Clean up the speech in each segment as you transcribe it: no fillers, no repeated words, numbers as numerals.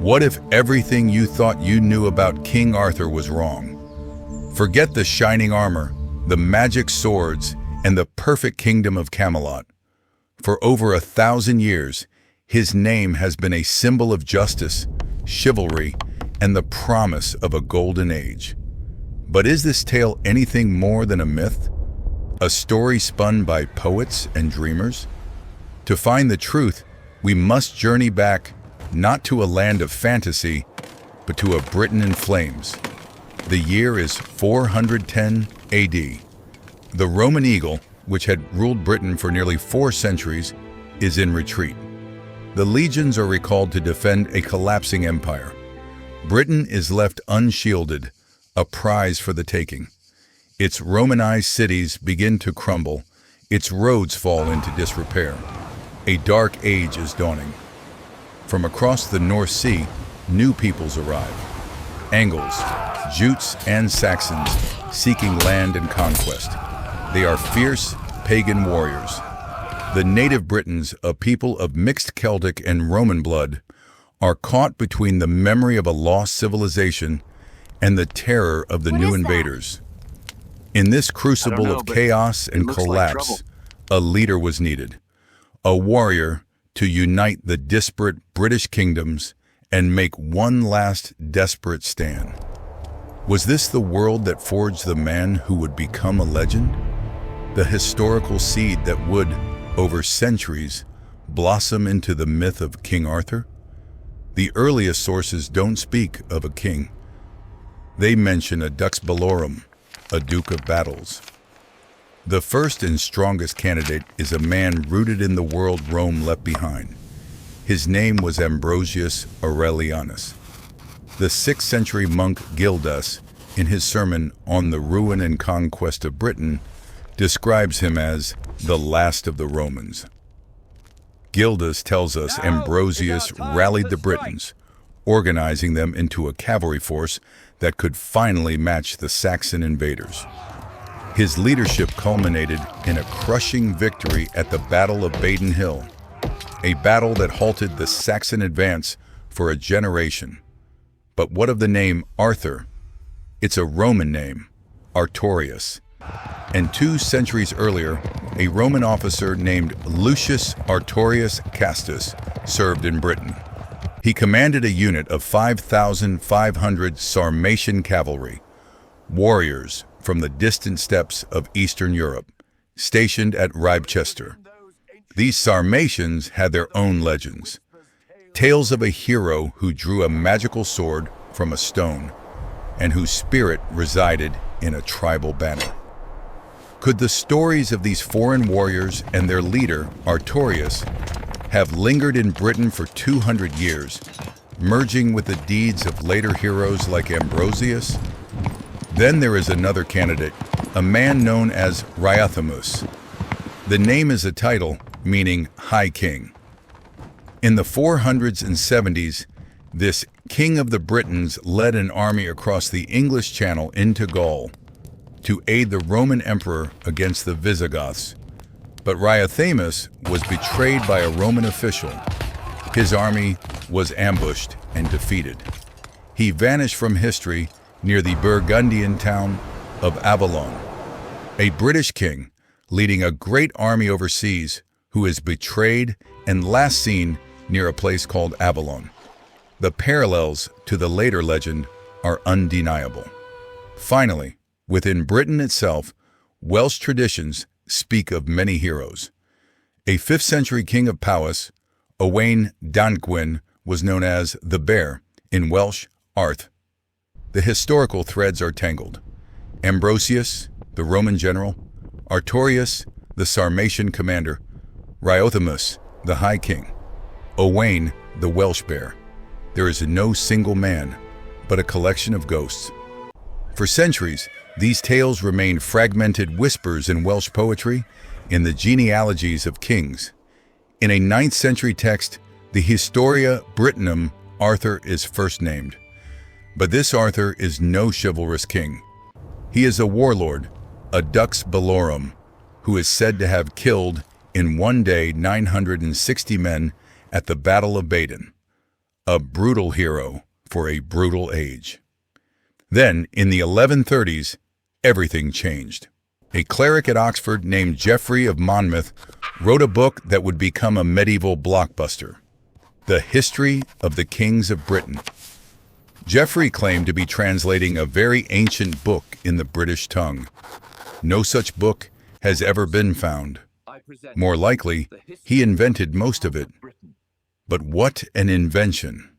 What if everything you thought you knew about King Arthur was wrong? Forget the shining armor, the magic swords, and the perfect kingdom of Camelot. For over 1,000 years, his name has been a symbol of justice, chivalry, and the promise of a golden age. But is this tale anything more than a myth? A story spun by poets and dreamers? To find the truth, we must journey back not to a land of fantasy, but to a Britain in flames. The year is 410 AD. The Roman eagle, which had ruled Britain for nearly 4 centuries, is in retreat. The legions are recalled to defend a collapsing empire. Britain is left unshielded, a prize for the taking. Its Romanized cities begin to crumble, its roads fall into disrepair. A dark age is dawning. From across the North Sea, new peoples arrive. Angles, Jutes, and Saxons seeking land and conquest. They are fierce, pagan warriors. The native Britons, a people of mixed Celtic and Roman blood, are caught between the memory of a lost civilization and the terror of the new invaders. In this crucible of chaos and collapse, a leader was needed. A warrior to unite the disparate British kingdoms and make one last desperate stand. Was this the world that forged the man who would become a legend? The historical seed that would, over centuries, blossom into the myth of King Arthur? The earliest sources don't speak of a king. They mention a dux bellorum, a duke of battles. The first and strongest candidate is a man rooted in the world Rome left behind. His name was Ambrosius Aurelianus. The 6th century monk Gildas, in his sermon on the ruin and conquest of Britain, describes him as the last of the Romans. Gildas tells us Ambrosius rallied the Britons, organizing them into a cavalry force that could finally match the Saxon invaders. His leadership culminated in a crushing victory at the Battle of Badon Hill, a battle that halted the Saxon advance for a generation. But what of the name Arthur? It's a Roman name, Artorius. And 2 centuries earlier, a Roman officer named Lucius Artorius Castus served in Britain. He commanded a unit of 5,500 Sarmatian cavalry, warriors from the distant steppes of Eastern Europe, stationed at Riothamus. These Sarmatians had their own legends, tales of a hero who drew a magical sword from a stone and whose spirit resided in a tribal banner. Could the stories of these foreign warriors and their leader, Artorius, have lingered in Britain for 200 years, merging with the deeds of later heroes like Ambrosius? Then there is another candidate, a man known as Riothamus. The name is a title meaning High King. In the 400s and 70s, this King of the Britons led an army across the English Channel into Gaul to aid the Roman Emperor against the Visigoths. But Riothamus was betrayed by a Roman official. His army was ambushed and defeated. He vanished from history near the Burgundian town of Avalon. A British king leading a great army overseas who is betrayed and last seen near a place called Avalon. The parallels to the later legend are undeniable. Finally, within Britain itself, Welsh traditions speak of many heroes. A 5th century king of Powys, Owain Dantgwyn, was known as the Bear, in Welsh, Arth. The historical threads are tangled. Ambrosius, the Roman general, Artorius, the Sarmatian commander, Riothamus, the High King, Owain, the Welsh Bear. There is no single man, but a collection of ghosts. For centuries, these tales remained fragmented whispers in Welsh poetry, in the genealogies of kings. In a 9th century text, the Historia Brittonum, Arthur is first named. But this Arthur is no chivalrous king. He is a warlord, a dux bellorum, who is said to have killed in one day 960 men at the Battle of Badon. A brutal hero for a brutal age. Then, in the 1130s, everything changed. A cleric at Oxford named Geoffrey of Monmouth wrote a book that would become a medieval blockbuster, The History of the Kings of Britain. Geoffrey claimed to be translating a very ancient book in the British tongue. No such book has ever been found. More likely, he invented most of it. But what an invention!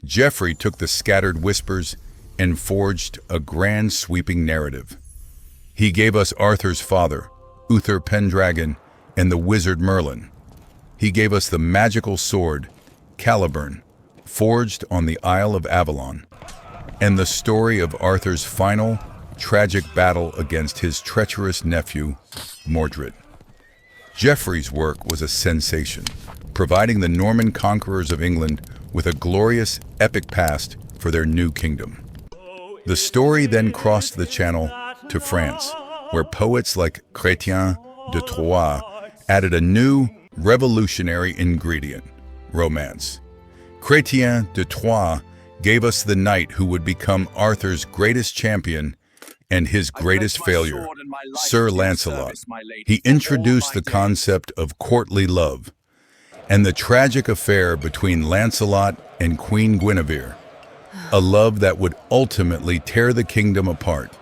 Geoffrey took the scattered whispers and forged a grand sweeping narrative. He gave us Arthur's father, Uther Pendragon, and the wizard Merlin. He gave us the magical sword, Caliburn, forged on the Isle of Avalon, and the story of Arthur's final, tragic battle against his treacherous nephew, Mordred. Geoffrey's work was a sensation, providing the Norman conquerors of England with a glorious, epic past for their new kingdom. The story then crossed the Channel to France, where poets like Chrétien de Troyes added a new, revolutionary ingredient: romance. Chrétien de Troyes gave us the knight who would become Arthur's greatest champion and his greatest failure, Sir Lancelot. He introduced the concept of courtly love and the tragic affair between Lancelot and Queen Guinevere, a love that would ultimately tear the kingdom apart.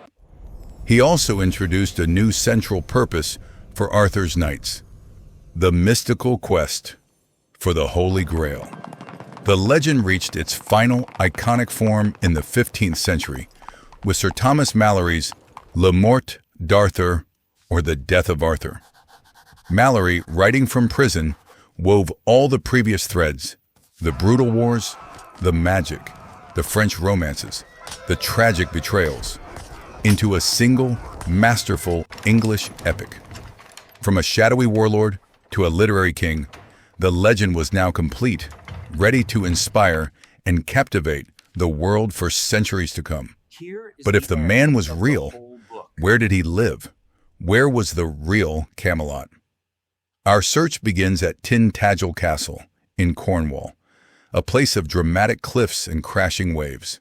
He also introduced a new central purpose for Arthur's knights: the mystical quest for the Holy Grail. The legend reached its final iconic form in the 15th century with Sir Thomas Malory's La Mort d'Arthur, or The Death of Arthur. Malory, writing from prison, wove all the previous threads: the brutal wars, the magic, the French romances, the tragic betrayals, into a single, masterful English epic. From a shadowy warlord to a literary king, the legend was now complete, ready to inspire and captivate the world for centuries to come. But if the man was real, where did he live? Where was the real Camelot? Our search begins at Tintagel Castle in Cornwall, a place of dramatic cliffs and crashing waves.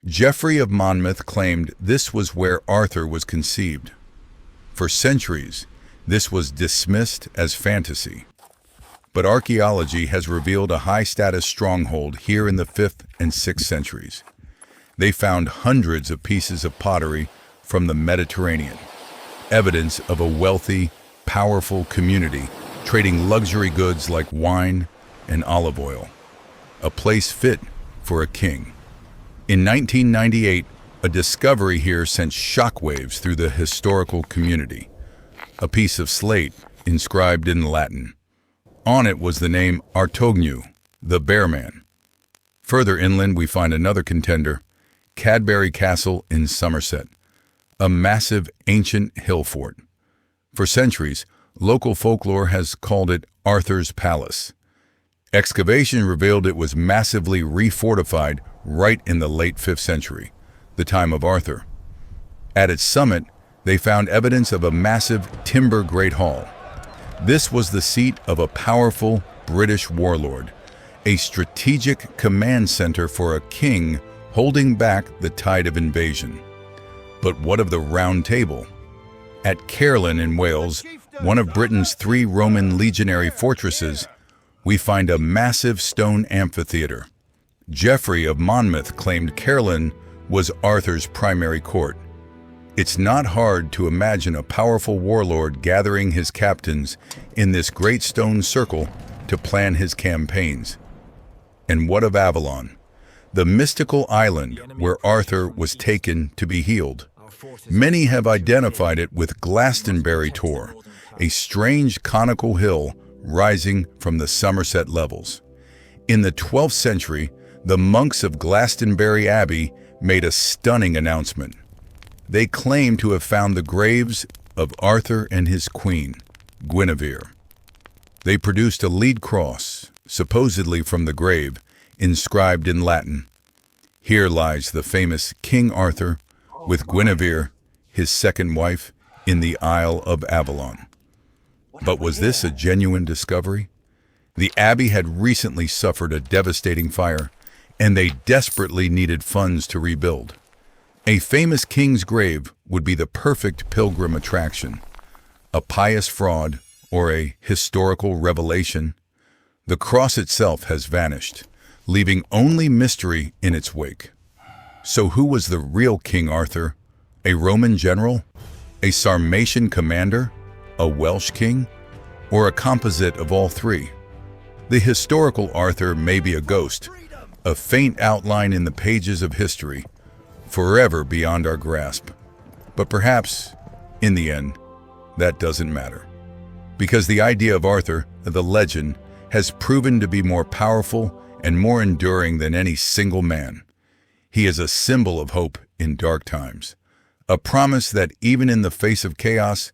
Geoffrey of Monmouth claimed this was where Arthur was conceived. For centuries, this was dismissed as fantasy. But archaeology has revealed a high-status stronghold here in the 5th and 6th centuries. They found hundreds of pieces of pottery from the Mediterranean, evidence of a wealthy, powerful community trading luxury goods like wine and olive oil, a place fit for a king. In 1998, a discovery here sent shockwaves through the historical community: a piece of slate inscribed in Latin. On it was the name Artorgnu, the Bear Man. Further inland, we find another contender, Cadbury Castle in Somerset, a massive ancient hill fort. For centuries, local folklore has called it Arthur's Palace. Excavation revealed it was massively refortified right in the late 5th century, the time of Arthur. At its summit, they found evidence of a massive timber great hall. This was the seat of a powerful British warlord, a strategic command center for a king holding back the tide of invasion. But what of the Round Table? At Caerleon in Wales, one of Britain's 3 Roman legionary fortresses, we find a massive stone amphitheater. Geoffrey of Monmouth claimed Caerleon was Arthur's primary court. It's not hard to imagine a powerful warlord gathering his captains in this great stone circle to plan his campaigns. And what of Avalon, the mystical island where Arthur was taken to be healed? Many have identified it with Glastonbury Tor, a strange conical hill rising from the Somerset levels. In the 12th century, the monks of Glastonbury Abbey made a stunning announcement. They claimed to have found the graves of Arthur and his queen, Guinevere. They produced a lead cross, supposedly from the grave, inscribed in Latin. Here lies the famous King Arthur with Guinevere, his second wife, in the Isle of Avalon. But was this a genuine discovery? The abbey had recently suffered a devastating fire, and they desperately needed funds to rebuild. A famous king's grave would be the perfect pilgrim attraction. A pious fraud or a historical revelation, the cross itself has vanished, leaving only mystery in its wake. So who was the real King Arthur? A Roman general? A Sarmatian commander? A Welsh king? Or a composite of all three? The historical Arthur may be a ghost, a faint outline in the pages of history, forever beyond our grasp. But perhaps, in the end, that doesn't matter. Because the idea of Arthur, the legend, has proven to be more powerful and more enduring than any single man. He is a symbol of hope in dark times, a promise that even in the face of chaos,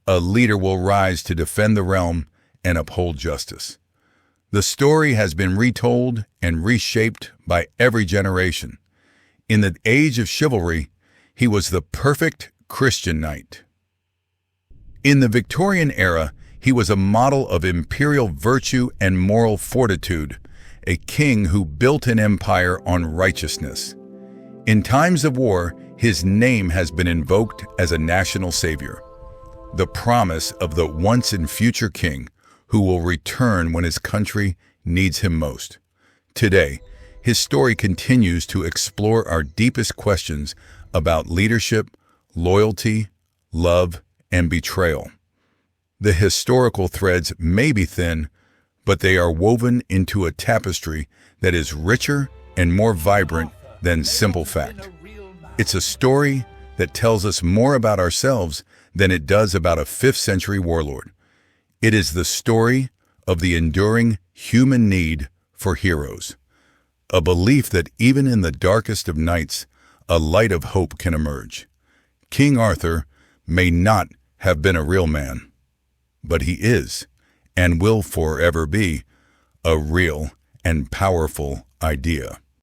a leader will rise to defend the realm and uphold justice. The story has been retold and reshaped by every generation. In the age of chivalry, he was the perfect Christian knight. In the Victorian era, he was a model of imperial virtue and moral fortitude, a king who built an empire on righteousness. In times of war, his name has been invoked as a national savior, the promise of the once and future king who will return when his country needs him most. Today, his story continues to explore our deepest questions about leadership, loyalty, love, and betrayal. The historical threads may be thin, but they are woven into a tapestry that is richer and more vibrant than simple fact. It's a story that tells us more about ourselves than it does about a 5th century warlord. It is the story of the enduring human need for heroes, a belief that even in the darkest of nights, a light of hope can emerge. King Arthur may not have been a real man, but he is, and will forever be, a real and powerful idea.